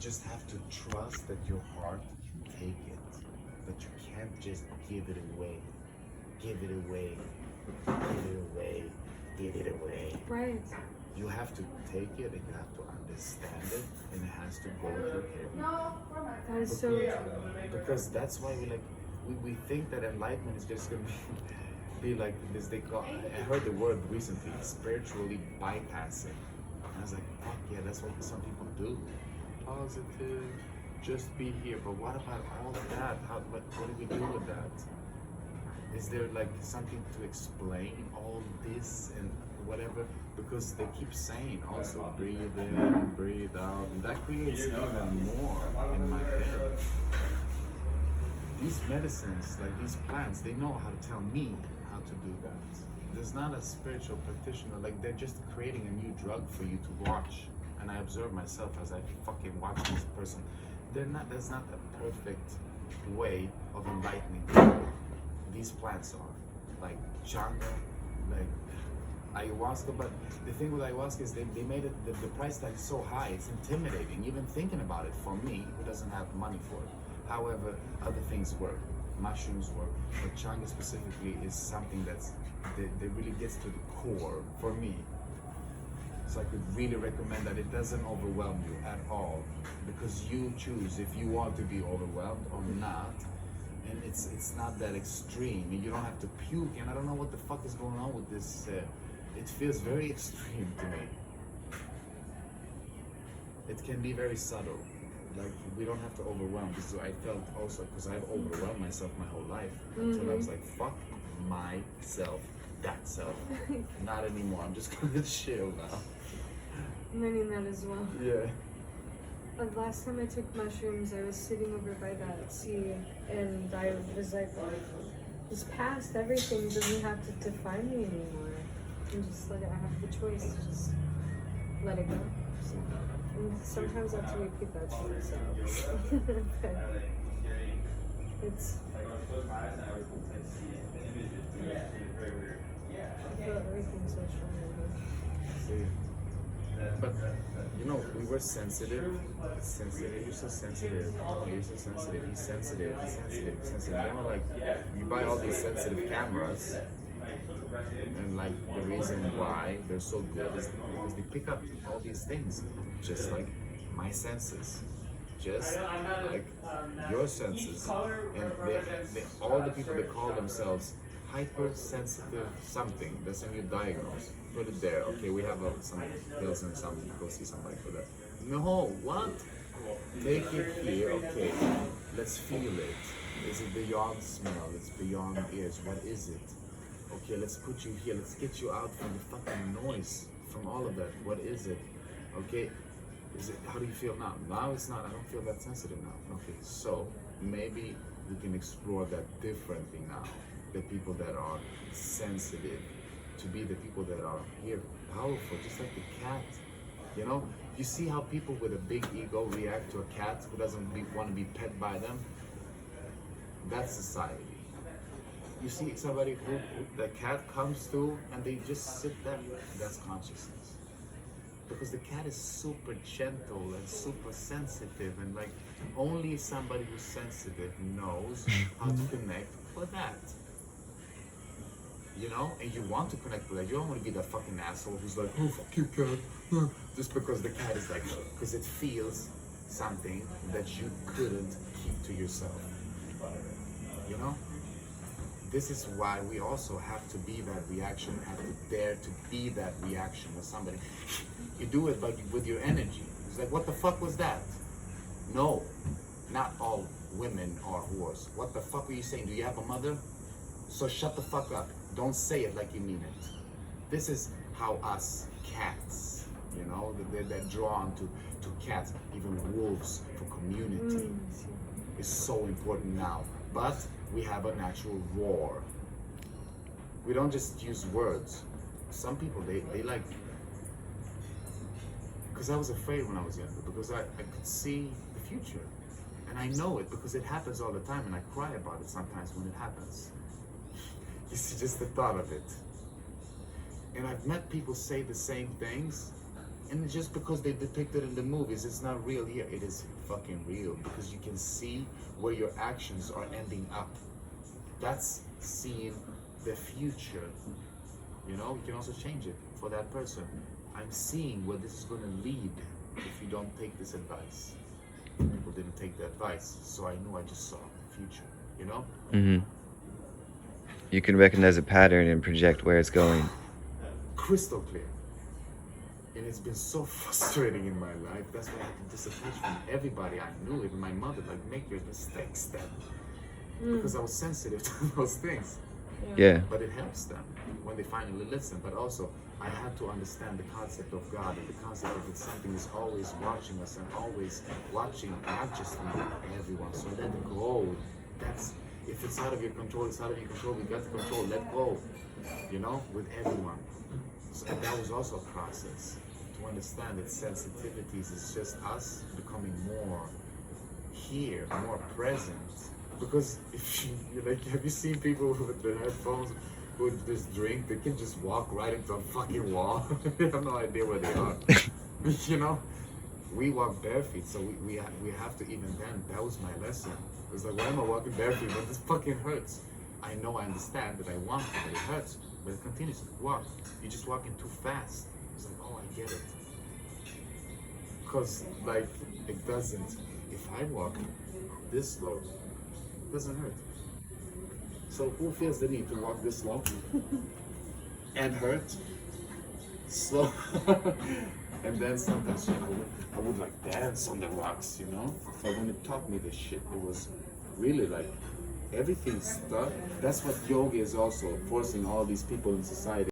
just have to trust that your heart can take it, but you can't just give it away. Give it away. Give it away. Give it away. Right. You have to take it and you have to understand it, and it has to go through him. That is so true. Because that's why we think that enlightenment is just gonna be like this. They call, I heard the word recently, spiritually bypassing. And I was like, fuck yeah, that's what some people do. Positive, just be here. But what about all of that? What do we do with that? Is there like something to explain all this and whatever? Because they keep saying also breathe in and breathe out, and that creates even more in my head. These medicines, like these plants, they know how to tell me how to do that. There's not a spiritual practitioner, like they're just creating a new drug for you to watch. And I observe myself as I fucking watch this person. There's not a perfect way of enlightening people. These plants are like changa, like ayahuasca, but the thing with ayahuasca is they made it, the price tag is so high, it's intimidating, even thinking about it for me, who doesn't have money for it. However, other things work, mushrooms work, but changa specifically is something that really gets to the core for me. So I could really recommend that. It doesn't overwhelm you at all, because you choose if you want to be overwhelmed or not. And it's not that extreme, and you don't have to puke, and I don't know what the fuck is going on with this. It feels very extreme to me. It can be very subtle, like we don't have to overwhelm. Because I felt also, because I've overwhelmed myself my whole life until I was like, fuck myself, that self. Not anymore, I'm just gonna chill now. I'm learning that as well. Yeah. Like last time I took mushrooms, I was sitting over by that sea, and I was like, just past everything doesn't have to define me anymore. And just like I have the choice to just let it go. So, and sometimes I have to repeat that to myself. But it's, I feel everything's so strong in me. See. But you know, we were sensitive. Sensitive. You're so sensitive. Oh, you're so sensitive. He's sensitive. He's sensitive. He's sensitive. You know, like you buy all these sensitive cameras, and like the reason why they're so good is because they pick up all these things, just like my senses, just like your senses, and all the people that call themselves hypersensitive something. That's a new diagnosis. Put it there. Okay, we have some pills and something. Go see somebody for that. No, what? Take it here. Okay, let's feel it. Is it beyond smell? It's beyond ears. What is it? Okay, let's put you here. Let's get you out from the fucking noise, from all of that. What is it? Okay, is it? How do you feel now? Now it's not. I don't feel that sensitive now. Okay, so maybe we can explore that differently now. The people that are sensitive to be the people that are here powerful, just like the cat. You know, you see how people with a big ego react to a cat who doesn't want to be pet by them? That's society. You see somebody who the cat comes to and they just sit there, that's consciousness. Because the cat is super gentle and super sensitive, and like only somebody who's sensitive knows how to connect with that. You know, and you want to connect with that. You don't want to be that fucking asshole who's like, oh, fuck you, cat. Just because the cat is like, because it feels something that you couldn't keep to yourself. You know? This is why we also have to be that reaction, have to dare to be that reaction with somebody. You do it but with your energy. It's like, what the fuck was that? No, not all women are whores. What the fuck are you saying? Do you have a mother? So shut the fuck up. Don't say it like you mean it. This is how us cats, you know, they're drawn to cats, even wolves for community. Is so important now. But we have a natural roar. We don't just use words. Some people, they like, because I was afraid when I was younger, because I could see the future. And I know it because it happens all the time, and I cry about it sometimes when it happens. It's just the thought of it. And I've met people say the same things, And just because they depict it in the movies, it's not real here. It is fucking real because you can see where your actions are ending up. That's seeing the future. You know, you can also change it for that person. I'm seeing where this is going to lead if you don't take this advice. People didn't take the advice, so I knew I just saw the future. You know? Mm-hmm. You can recognize a pattern and project where it's going. Crystal clear. And it's been so frustrating in my life. That's why I had to disappear from everybody I knew, even my mother, like, make your mistakes then. Because I was sensitive to those things. Yeah. But it helps them when they finally listen. But also, I had to understand the concept of God and the concept of that something is always watching us and always watching not just me, everyone. So let go. That's, if it's out of your control, it's out of your control. We got to control. Let go. You know, with everyone. So that was also a process to understand that sensitivities is just us becoming more here, more present. Because if you like, have you seen people with their headphones who just drink? They can just walk right into a fucking wall. They have no idea where they are. You know, we walk barefoot, so we have to even then. That was my lesson. It was like, why am I walking barefoot? But this fucking hurts. I know, I understand that I want it, but it hurts. But it continues to walk. You're just walking too fast. It's like, oh, I get it. Because like it doesn't. If I walk this slow, doesn't hurt. So who feels the need to walk this slow and hurt? Slow. And then sometimes, you know, I would like dance on the rocks, you know? But when it taught me this shit, it was really like everything's stuck. That's what yoga is also forcing all these people in society.